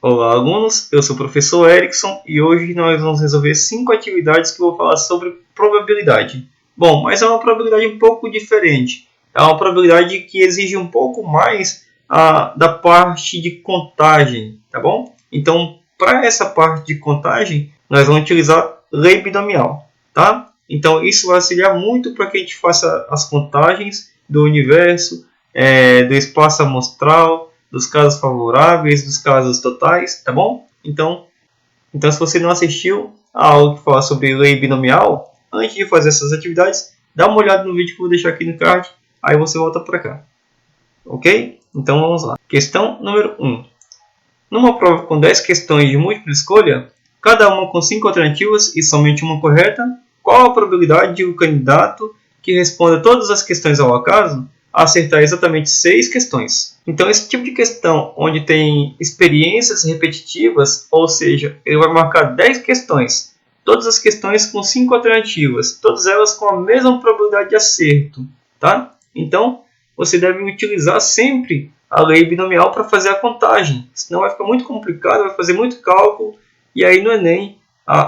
Olá, alunos! Eu sou o professor Erickson e hoje nós vamos resolver 5 atividades que eu vou falar sobre probabilidade. Bom, mas é uma probabilidade um pouco diferente. É uma probabilidade que exige um pouco mais da parte de contagem, tá bom? Então, para essa parte de contagem, nós vamos utilizar lei binomial, tá? Então, isso vai auxiliar muito para que a gente faça as contagens do universo, do espaço amostral, dos casos favoráveis, dos casos totais, tá bom? Então se você não assistiu a aula que fala sobre lei binomial, antes de fazer essas atividades, dá uma olhada no vídeo que eu vou deixar aqui no card, aí você volta para cá. Ok? Então vamos lá. Questão número 1. Numa prova com 10 questões de múltipla escolha, cada uma com 5 alternativas e somente uma correta, qual a probabilidade de o candidato que responda todas as questões ao acaso acertar exatamente 6 questões? Então, esse tipo de questão, onde tem experiências repetitivas, ou seja, ele vai marcar 10 questões, todas as questões com 5 alternativas, todas elas com a mesma probabilidade de acerto, tá? Então, você deve utilizar sempre a lei binomial para fazer a contagem, senão vai ficar muito complicado, vai fazer muito cálculo, e aí no Enem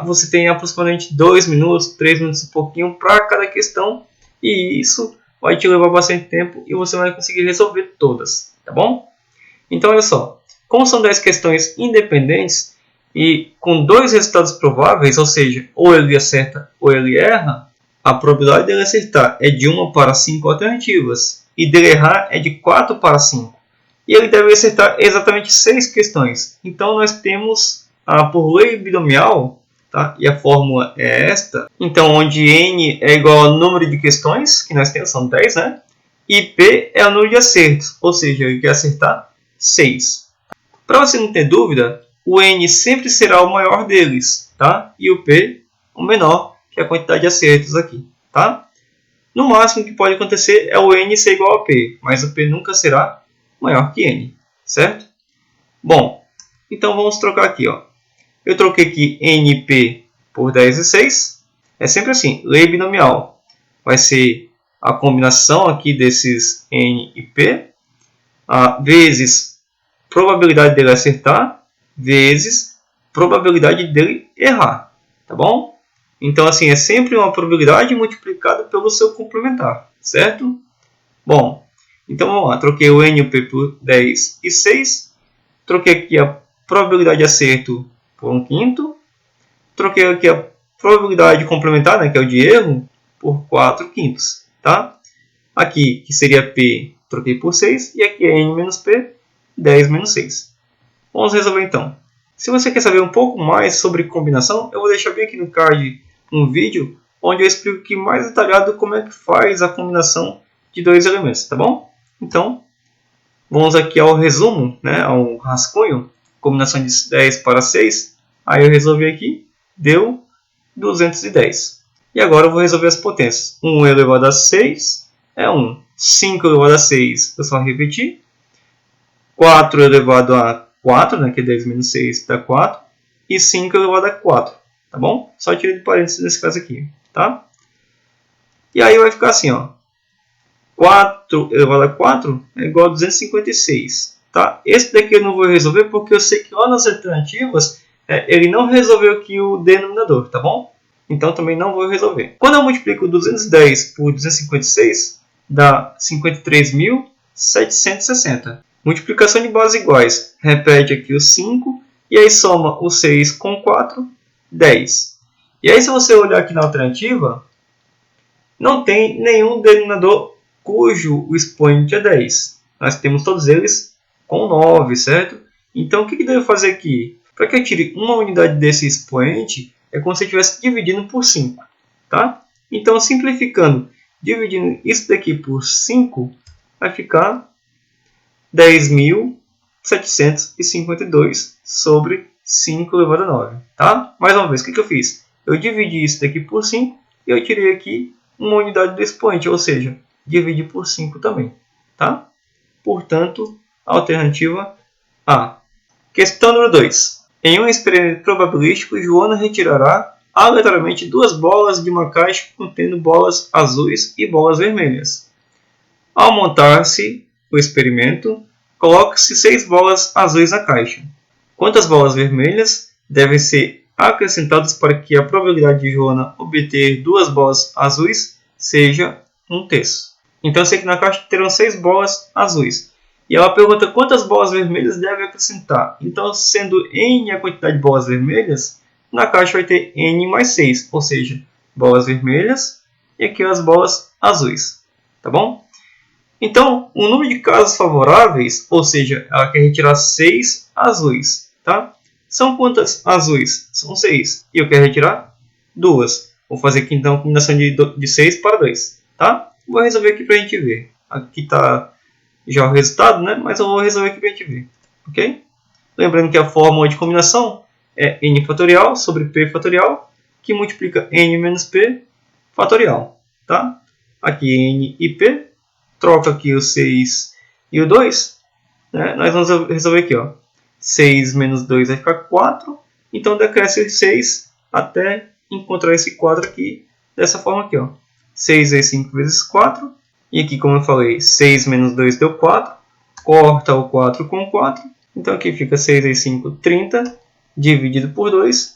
você tem aproximadamente 2 minutos, 3 minutos e pouquinho para cada questão, e isso vai te levar bastante tempo e você vai conseguir resolver todas, tá bom? Então, olha só, como são 10 questões independentes e com 2 resultados prováveis, ou seja, ou ele acerta ou ele erra, a probabilidade dele acertar é de 1 para 5 alternativas e dele errar é de 4 para 5. E ele deve acertar exatamente 6 questões. Então, nós temos, por lei binomial, tá? E a fórmula é esta. Então, onde n é igual ao número de questões, que nós temos, são 10, né? E p é o número de acertos, ou seja, ele quer acertar 6. Para você não ter dúvida, o n sempre será o maior deles, tá? E o p o menor, que é a quantidade de acertos aqui, tá? No máximo que pode acontecer é o n ser igual a p, mas o p nunca será maior que n, certo? Bom, então vamos trocar aqui, ó. Eu troquei aqui NP por 10 e 6. É sempre assim, lei binomial. Vai ser a combinação aqui desses N e P, vezes probabilidade dele acertar, vezes probabilidade dele errar. Tá bom? Então, assim, é sempre uma probabilidade multiplicada pelo seu complementar, certo? Bom, então vamos lá. Troquei o N e o P por 10 e 6. Troquei aqui a probabilidade de acerto por 1/5. Troquei aqui a probabilidade complementar, né, que é o de erro, por 4/5. Tá? Aqui, que seria P, troquei por 6. E aqui é N menos P, 10 menos 6. Vamos resolver então. Se você quer saber um pouco mais sobre combinação, eu vou deixar bem aqui no card um vídeo onde eu explico aqui mais detalhado como é que faz a combinação de 2 elementos, tá bom? Então, vamos aqui ao resumo, né, ao rascunho. Combinação de 10 para 6. Aí eu resolvi aqui, deu 210. E agora eu vou resolver as potências. 1 elevado a 6 é 1. 5 elevado a 6, eu só repetir. 4 elevado a 4, né, que é 10 menos 6 dá 4. E 5 elevado a 4. Tá bom? Só tirei de parênteses nesse caso aqui. Tá? E aí vai ficar assim, ó. 4 elevado a 4 é igual a 256. Tá? Esse daqui eu não vou resolver porque eu sei que lá nas alternativas ele não resolveu aqui o denominador, tá bom? Então também não vou resolver. Quando eu multiplico 210 por 256, dá 53.760. Multiplicação de bases iguais. Repete aqui o 5 e aí soma o 6 com 4, 10. E aí se você olhar aqui na alternativa, não tem nenhum denominador cujo o expoente é 10. Nós temos todos eles com 9, certo? Então, o que eu devo fazer aqui? Para que eu tire uma unidade desse expoente, é como se eu estivesse dividindo por 5. Tá? Então, simplificando, dividindo isso daqui por 5, vai ficar 10.752 sobre 5 elevado a 9. Tá? Mais uma vez, o que eu fiz? Eu dividi isso daqui por 5 e eu tirei aqui uma unidade do expoente, ou seja, dividi por 5 também. Tá? Portanto, a alternativa A. Questão número 2. Em um experimento probabilístico, Joana retirará aleatoriamente 2 bolas de uma caixa contendo bolas azuis e bolas vermelhas. Ao montar-se o experimento, coloque-se 6 bolas azuis na caixa. quantas bolas vermelhas devem ser acrescentadas para que a probabilidade de Joana obter 2 bolas azuis seja 1/3. Então eu sei que na caixa terão 6 bolas azuis. E ela pergunta quantas bolas vermelhas deve acrescentar. Então, sendo n a quantidade de bolas vermelhas, na caixa vai ter n mais 6, ou seja, bolas vermelhas e aqui as bolas azuis. Tá bom? Então, o número de casos favoráveis, ou seja, ela quer retirar 6 azuis. Tá? São quantas azuis? São 6. E eu quero retirar 2. Vou fazer aqui então a combinação de 6 para 2. Tá? Vou resolver aqui para a gente ver. Aqui está já o resultado, né? Mas eu vou resolver aqui para a gente ver. Ok? Lembrando que a fórmula de combinação é n fatorial sobre p fatorial, que multiplica n menos p fatorial. Tá? Aqui n e p. Troca aqui o 6 e o 2. Né? Nós vamos resolver aqui. Ó. 6 menos 2 vai ficar 4. Então decresce 6 até encontrar esse 4 aqui. Dessa forma aqui. Ó. 6 vezes 5 vezes 4. E aqui, como eu falei, 6 menos 2 deu 4. Corta o 4 com 4. Então aqui fica 6 vezes 5, 30. Dividido por 2,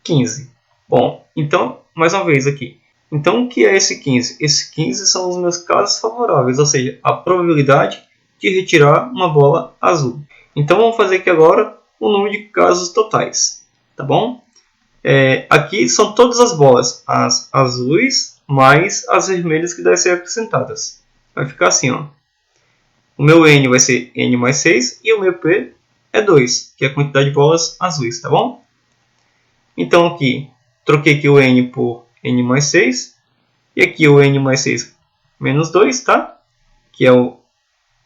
15. Bom, então, mais uma vez aqui. Então, o que é esse 15? Esse 15 são os meus casos favoráveis, ou seja, a probabilidade de retirar uma bola azul. Então, vamos fazer aqui agora o número de casos totais. Tá bom? Aqui são todas as bolas, as azuis mais as vermelhas que devem ser acrescentadas. Vai ficar assim, ó. O meu n vai ser n mais 6 e o meu p é 2, que é a quantidade de bolas azuis, tá bom? Então aqui, troquei aqui o n por n mais 6. E aqui o n mais 6 menos 2, tá? Que é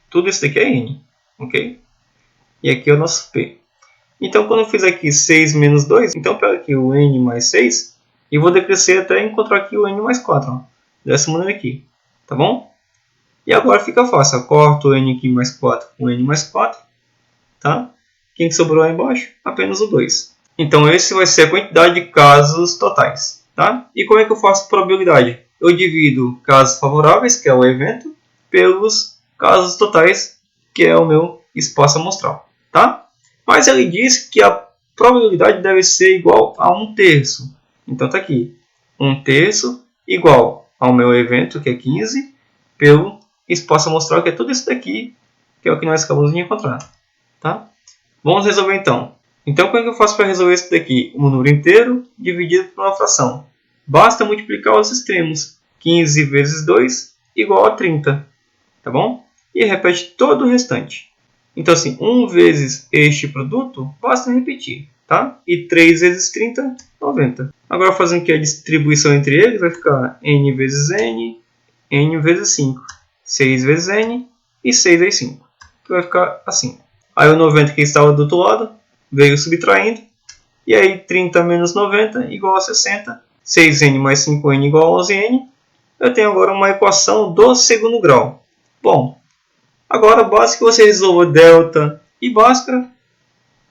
tudo isso daqui é n, ok? E aqui é o nosso p. Então quando eu fiz aqui 6 menos 2, então eu pego aqui o n mais 6 e vou decrescer até encontrar aqui o n mais 4. Ó, dessa maneira aqui, tá bom? E agora fica fácil. Eu corto o n aqui mais 4 com n mais 4. Tá? Quem sobrou aí embaixo? Apenas o 2. Então, esse vai ser a quantidade de casos totais. Tá? E como é que eu faço a probabilidade? Eu divido casos favoráveis, que é o evento, pelos casos totais, que é o meu espaço amostral. Tá? Mas ele diz que a probabilidade deve ser igual a 1/3. Então, está aqui. 1/3 igual ao meu evento, que é 15, pelo espaço amostral, que é tudo isso daqui, que é o que nós acabamos de encontrar. Tá? Vamos resolver então. Então, como é que eu faço para resolver isso daqui? Um número inteiro dividido por uma fração. Basta multiplicar os extremos. 15 vezes 2 igual a 30. Tá bom? E repete todo o restante. Então, assim, 1 vezes este produto, basta repetir. Tá? E 3 vezes 30, 90. Agora, fazendo aqui a distribuição entre eles, vai ficar n vezes n, n vezes 5. 6 vezes n e 6 vezes 5. Que vai ficar assim. Aí o 90 que estava do outro lado veio subtraindo. E aí 30 menos 90 igual a 60. 6n mais 5n igual a 11n. Eu tenho agora uma equação do segundo grau. Bom, agora basta que você resolva delta e Bhaskara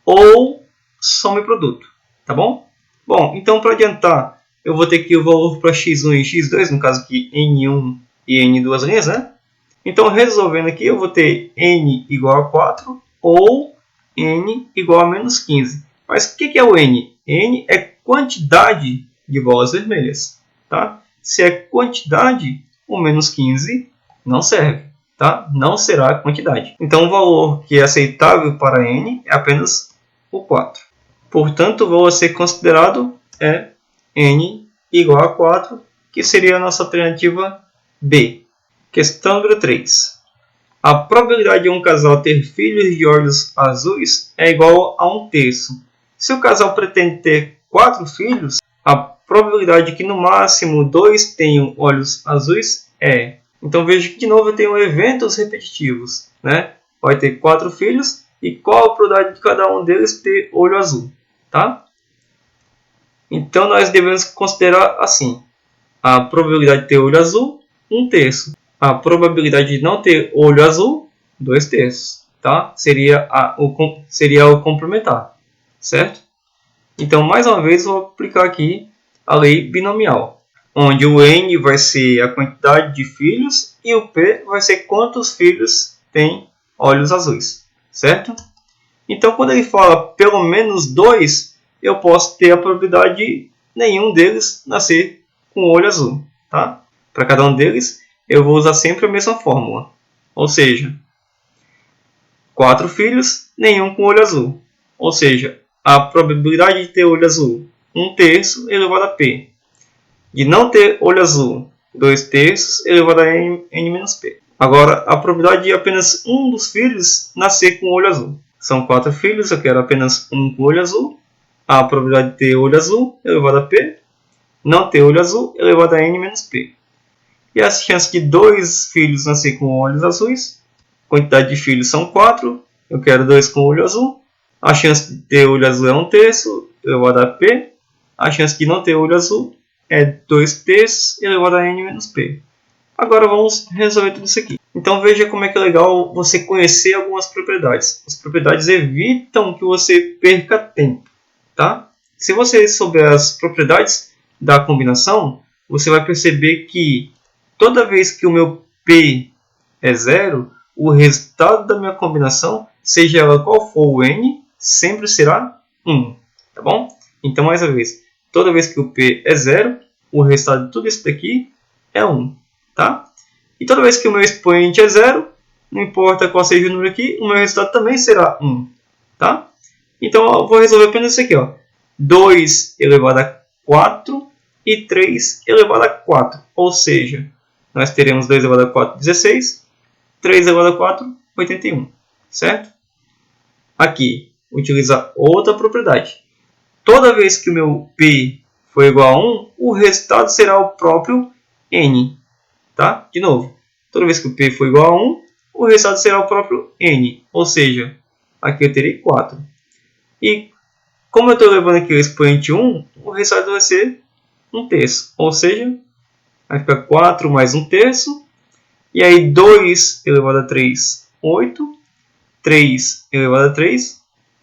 ou soma e produto. Tá bom? Bom, então para adiantar, eu vou ter aqui o valor para x1 e x2, no caso aqui n1 e n duas linhas, né? Então, resolvendo aqui, eu vou ter n igual a 4 ou n igual a menos 15. Mas o que é o n? N é quantidade de bolas vermelhas. Tá? Se é quantidade, o menos 15 não serve. Tá? Não será a quantidade. Então, o valor que é aceitável para n é apenas o 4. Portanto, o valor a ser considerado é n igual a 4, que seria a nossa alternativa B. Questão número 3. A probabilidade de um casal ter filhos de olhos azuis é igual a 1/3. Se o casal pretende ter 4 filhos, a probabilidade de que no máximo 2 tenham olhos azuis é... Então veja que de novo eu tenho eventos repetitivos. Né? Vai ter 4 filhos e qual a probabilidade de cada um deles ter olho azul? Tá? Então nós devemos considerar assim. A probabilidade de ter olho azul, 1/3. A probabilidade de não ter olho azul, 2/3. Tá? Seria o complementar. Certo? Então, mais uma vez, vou aplicar aqui a lei binomial. Onde o n vai ser a quantidade de filhos e o p vai ser quantos filhos têm olhos azuis. Certo? Então, quando ele fala pelo menos 2, eu posso ter a probabilidade de nenhum deles nascer com olho azul. Tá? Para cada um deles, eu vou usar sempre a mesma fórmula. Ou seja, 4 filhos, nenhum com olho azul. Ou seja, a probabilidade de ter olho azul, 1/3 elevado a P. De não ter olho azul, 2/3 elevado a n-P. Agora, a probabilidade de apenas um dos filhos nascer com olho azul. São 4 filhos, eu quero apenas um com olho azul. A probabilidade de ter olho azul elevado a P. Não ter olho azul elevado a n-P. E as chances de 2 filhos nascer com olhos azuis, quantidade de filhos são 4, eu quero 2 com olho azul. A chance de ter olho azul é 1/3 elevado a P. A chance de não ter olho azul é 2/3 elevado a n-P. Agora vamos resolver tudo isso aqui. Então veja como é que é legal você conhecer algumas propriedades. As propriedades evitam que você perca tempo. Tá? Se você souber as propriedades da combinação, você vai perceber que toda vez que o meu P é 0, o resultado da minha combinação, seja ela qual for o n, sempre será 1. Tá bom? Então, mais uma vez, toda vez que o P é 0, o resultado de tudo isso daqui é 1. Tá? E toda vez que o meu expoente é 0, não importa qual seja o número aqui, o meu resultado também será 1. Tá? Então, eu vou resolver apenas isso aqui. 2 elevado a 4 e 3 elevado a 4. Ou seja, nós teremos 2 elevado a 4, 16. 3 elevado a 4, 81. Certo? Aqui, utilizar outra propriedade. Toda vez que o meu P for igual a 1, o resultado será o próprio N. Tá? De novo, toda vez que o P for igual a 1, o resultado será o próprio N. Ou seja, aqui eu terei 4. E como eu estou levando aqui o expoente 1, o resultado vai ser 1/3. Ou seja, vai ficar 4 mais 1/3. E aí 2 elevado a 3, 8. 3 elevado a 3,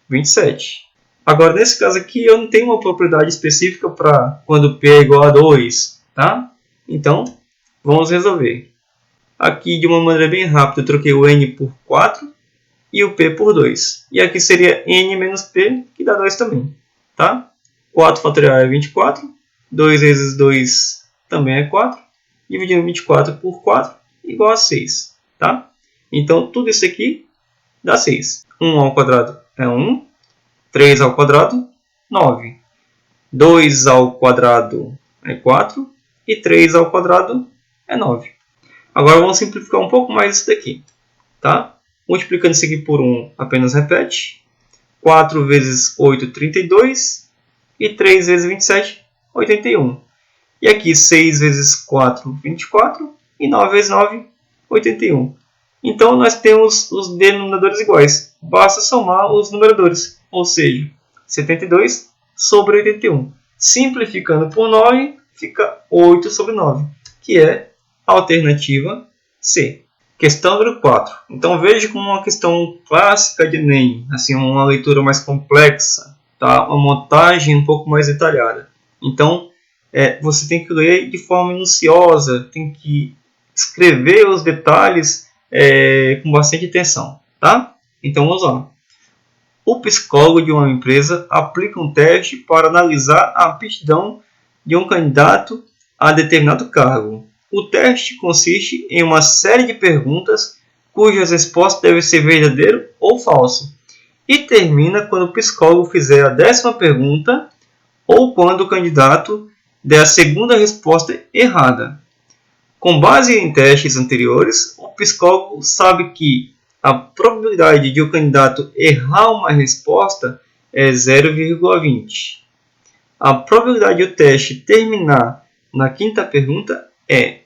27. Agora, nesse caso aqui, eu não tenho uma propriedade específica para quando P é igual a 2. Tá? Então, vamos resolver. Aqui, de uma maneira bem rápida, eu troquei o N por 4 e o P por 2. E aqui seria N menos P, que dá 2 também. Tá? 4 fatorial é 24. 2 vezes 2 também é 4. Dividindo 24 por 4, igual a 6. Tá? Então, tudo isso aqui dá 6. 1 ao quadrado é 1. 3 ao quadrado, 9. 2 ao quadrado é 4. E 3 ao quadrado é 9. Agora vamos simplificar um pouco mais isso daqui. Tá? Multiplicando isso aqui por 1, apenas repete. 4 vezes 8, 32. E 3 vezes 27, 81. E aqui 6 vezes 4, 24. E 9 vezes 9, 81. Então nós temos os denominadores iguais. Basta somar os numeradores. Ou seja, 72 sobre 81. Simplificando por 9, fica 8 sobre 9. Que é a alternativa C. Questão número 4. Então veja como uma questão clássica de Enem, assim, uma leitura mais complexa, tá? Uma montagem um pouco mais detalhada. Então você tem que ler de forma minuciosa, tem que escrever os detalhes com bastante atenção. Tá? Então vamos lá. O psicólogo de uma empresa aplica um teste para analisar a aptidão de um candidato a determinado cargo. O teste consiste em uma série de perguntas cujas respostas devem ser verdadeiro ou falso, e termina quando o psicólogo fizer a 10ª pergunta ou quando o candidato der a segunda resposta errada. Com base em testes anteriores, o psicólogo sabe que a probabilidade de o candidato errar uma resposta é 0,20. A probabilidade do teste terminar na 5ª pergunta é...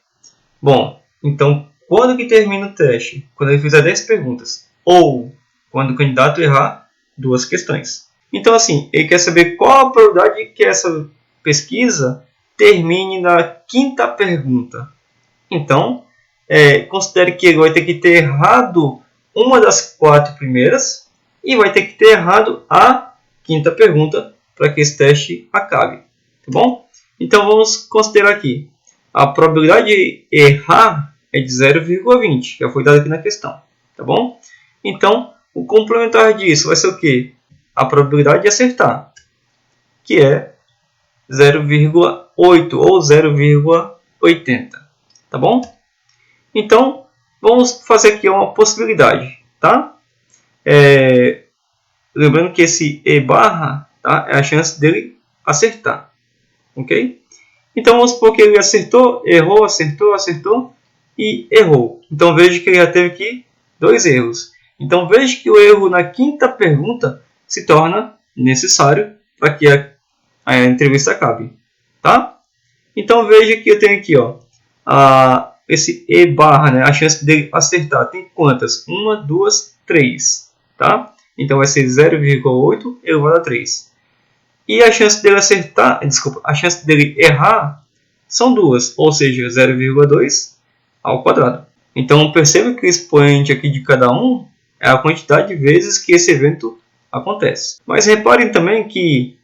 Bom, então, quando que termina o teste? Quando ele fizer 10 perguntas. Ou quando o candidato errar 2 questões. Então, assim, ele quer saber qual a probabilidade que essa pesquisa termine na 5ª pergunta. Então, considere que ele vai ter que ter errado uma das 4 primeiras e vai ter que ter errado a 5ª pergunta para que esse teste acabe. Tá bom? Então, vamos considerar aqui. A probabilidade de errar é de 0,20, já foi dado aqui na questão. Tá bom? Então, O complementar disso vai ser o quê? A probabilidade de acertar, que é 0,8 ou 0,80. Tá bom? Então, vamos fazer aqui uma possibilidade. Tá? Lembrando que esse E barra, tá, é a chance dele acertar. Ok? Então, vamos supor que ele acertou, errou, acertou, acertou e errou. Então, veja que ele já teve aqui 2 erros. Então, veja que o erro na quinta pergunta se torna necessário para que a entrevista acabe. Tá? Então, veja que eu tenho aqui, ó, esse E barra, né, a chance dele acertar tem quantas? 1, 2, 3. Tá? Então, vai ser 0,8 elevado a 3. E a chance dele acertar, desculpa, a chance dele errar são 2, ou seja, 0,2 ao quadrado. Então, perceba que o expoente aqui de cada um é a quantidade de vezes que esse evento acontece. Mas reparem também que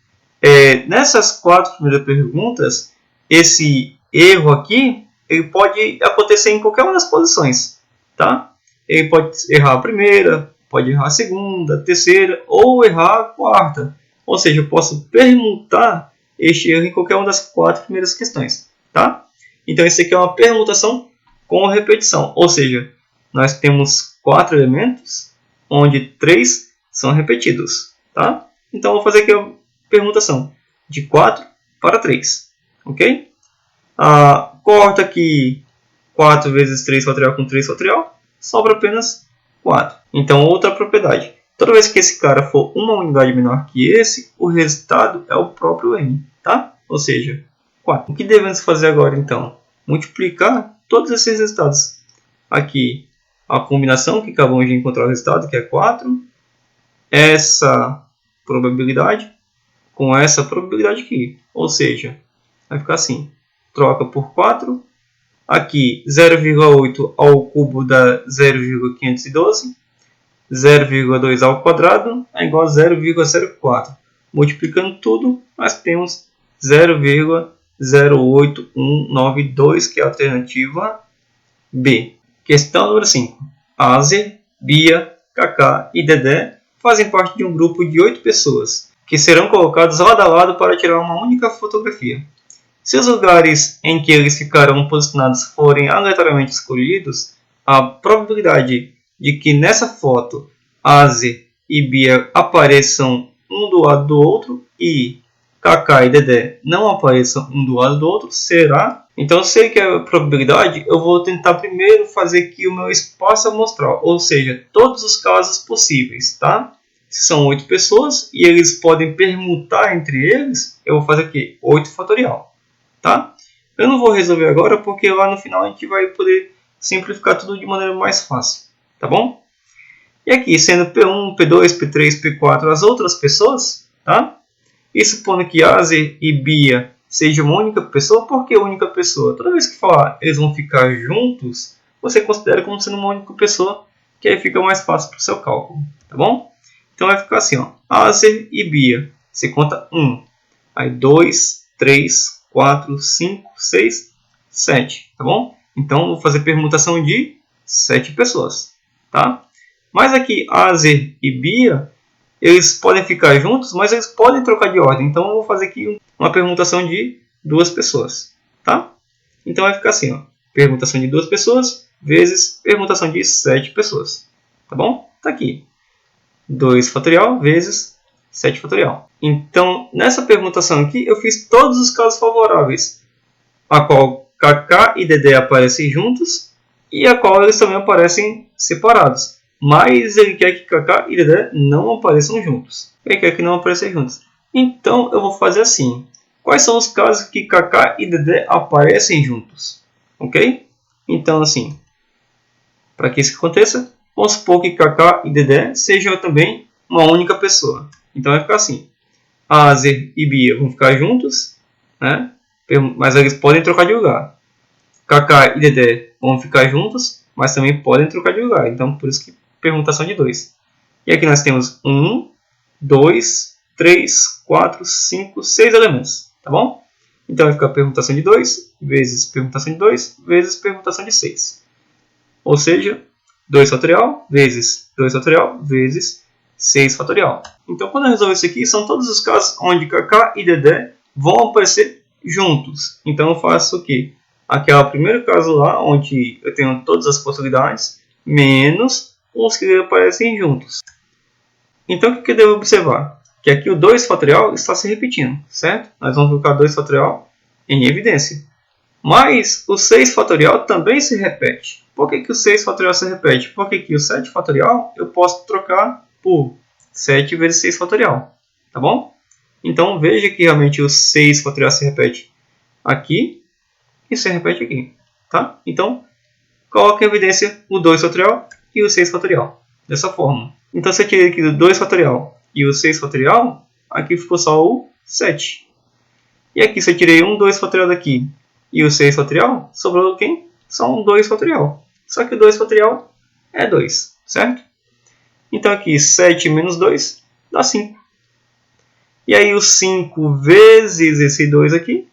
nessas 4 primeiras perguntas, esse erro aqui ele pode acontecer em qualquer uma das posições. Tá? Ele pode errar a primeira, pode errar a segunda, a terceira ou errar a quarta. Ou seja, eu posso permutar este erro em qualquer uma das 4 primeiras questões. Tá? Então, isso aqui é uma permutação com repetição. Ou seja, nós temos 4 elementos, onde 3 são repetidos. Tá? Então, eu vou fazer aqui a permutação de 4 para 3. Ok? Corta aqui 4 vezes 3 fatorial com 3 fatorial. Sobra apenas 4. Então, outra propriedade. Toda vez que esse cara for uma unidade menor que esse, o resultado é o próprio n. Tá? Ou seja, 4. O que devemos fazer agora, então? Multiplicar todos esses resultados. Aqui, a combinação que acabamos de encontrar o resultado, que é 4. Essa probabilidade com essa probabilidade aqui. Ou seja, vai ficar assim. Troca por 4. Aqui, 0,8 ao cubo dá 0,512. 0,2 ao quadrado é igual a 0,04. Multiplicando tudo, nós temos 0,08192, que é a alternativa B. Questão número 5. Azer, Bia, Kaká e Dedé fazem parte de um grupo de 8 pessoas, que serão colocados lado a lado para tirar uma única fotografia. Se os lugares em que eles ficarão posicionados forem aleatoriamente escolhidos, a probabilidade de que nessa foto Azer e Bia apareçam um do lado do outro e Kaká e Dedé não apareçam um do lado do outro será... Então, sei que é a probabilidade, eu vou tentar primeiro fazer aqui o meu espaço amostral, ou seja, todos os casos possíveis, tá? Se são 8 pessoas e eles podem permutar entre eles, eu vou fazer aqui 8 fatorial, tá? Eu não vou resolver agora porque lá no final a gente vai poder simplificar tudo de maneira mais fácil. Tá bom? E aqui, sendo P1, P2, P3, P4 as outras pessoas, tá? E supondo que Azer e Bia sejam uma única pessoa, por que única pessoa? Toda vez que falar eles vão ficar juntos, você considera como sendo uma única pessoa, que aí fica mais fácil para o seu cálculo, tá bom? Então vai ficar assim, ó, Azer e Bia, você conta 1, aí 2, 3, 4, 5, 6, 7, tá bom? Então vou fazer permutação de 7 pessoas. Tá? Mas aqui, Azer e Bia, eles podem ficar juntos, mas eles podem trocar de ordem. Então, eu vou fazer aqui uma permutação de 2 pessoas. Tá? Então, vai ficar assim. Ó, permutação de 2 pessoas vezes permutação de 7 pessoas. Tá bom? Tá aqui. 2 fatorial vezes 7 fatorial. Então, nessa permutação aqui, eu fiz todos os casos favoráveis, a qual Kaká e Dedé aparecem juntos, e a qual eles também aparecem separados. Mas ele quer que Kaká e Dedé não apareçam juntos. Ele quer que não apareçam juntos. Então eu vou fazer assim. Quais são os casos que Kaká e Dedé aparecem juntos? Ok? Então assim, para que isso aconteça, vamos supor que Kaká e Dedé sejam também uma única pessoa. Então vai ficar assim. Azer e Bia vão ficar juntos, né? Mas eles podem trocar de lugar. Kaká e Dedé vão ficar juntos, mas também podem trocar de lugar. Então, por isso que permutação de 2. E aqui nós temos 1, 2, 3, 4, 5, 6 elementos. Tá bom? Então, vai ficar permutação de 2 vezes permutação de 2 vezes permutação de 6. Ou seja, 2 fatorial vezes 2 fatorial vezes 6 fatorial. Então, quando eu resolver isso aqui, são todos os casos onde kk e dd vão aparecer juntos. Então, eu faço o quê? Aqui é o primeiro caso lá, onde eu tenho todas as possibilidades, menos os que aparecem juntos. Então, o que eu devo observar? Que aqui o 2 fatorial está se repetindo, certo? Nós vamos colocar 2 fatorial em evidência. Mas o 6 fatorial também se repete. Por que o 6 fatorial se repete? Porque aqui o 7 fatorial eu posso trocar por 7 vezes 6 fatorial. Tá bom? Então veja que realmente o 6 fatorial se repete aqui e se repete aqui. Tá? Então coloque em evidência o 2 fatorial e o 6 fatorial. Dessa forma. Então se eu tirei aqui o 2 fatorial e o 6 fatorial, aqui ficou só o 7. E aqui se eu tirei um 2 fatorial daqui e o 6 fatorial, sobrou quem? Só um 2 fatorial. Só que o 2 fatorial é 2, certo? Então aqui 7 menos 2 dá 5. E aí o 5 vezes esse 2 aqui,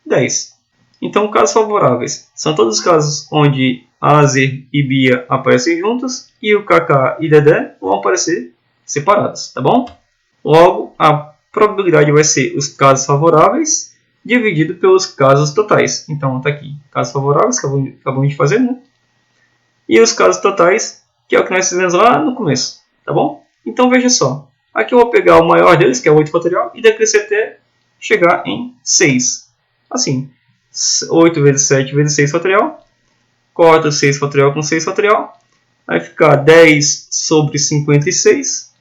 10. Então casos favoráveis são todos os casos onde Azer e Bia aparecem juntos e o Kaká e Dedé vão aparecer separados, tá bom? Logo, a probabilidade vai ser os casos favoráveis dividido pelos casos totais. Então, está aqui, casos favoráveis, que acabamos de fazer, né? E os casos totais, que é o que nós fizemos lá no começo, tá bom? Então, veja só. Aqui eu vou pegar o maior deles, que é o 8 fatorial, e decrescer até chegar em 6. Assim, 8 vezes 7 vezes 6 fatorial. Corta 6 fatorial com 6 fatorial. Vai ficar 10 sobre 56.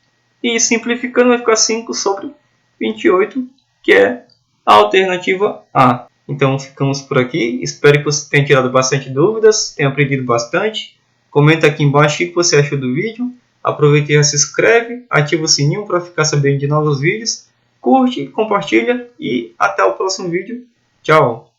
E simplificando, vai ficar 5 sobre 28, que é a alternativa A. Então ficamos por aqui. Espero que você tenha tirado bastante dúvidas, tenha aprendido bastante. Comenta aqui embaixo o que você achou do vídeo. Aproveita e já se inscreve, ativa o sininho para ficar sabendo de novos vídeos. Curte, compartilha e até o próximo vídeo. Tchau!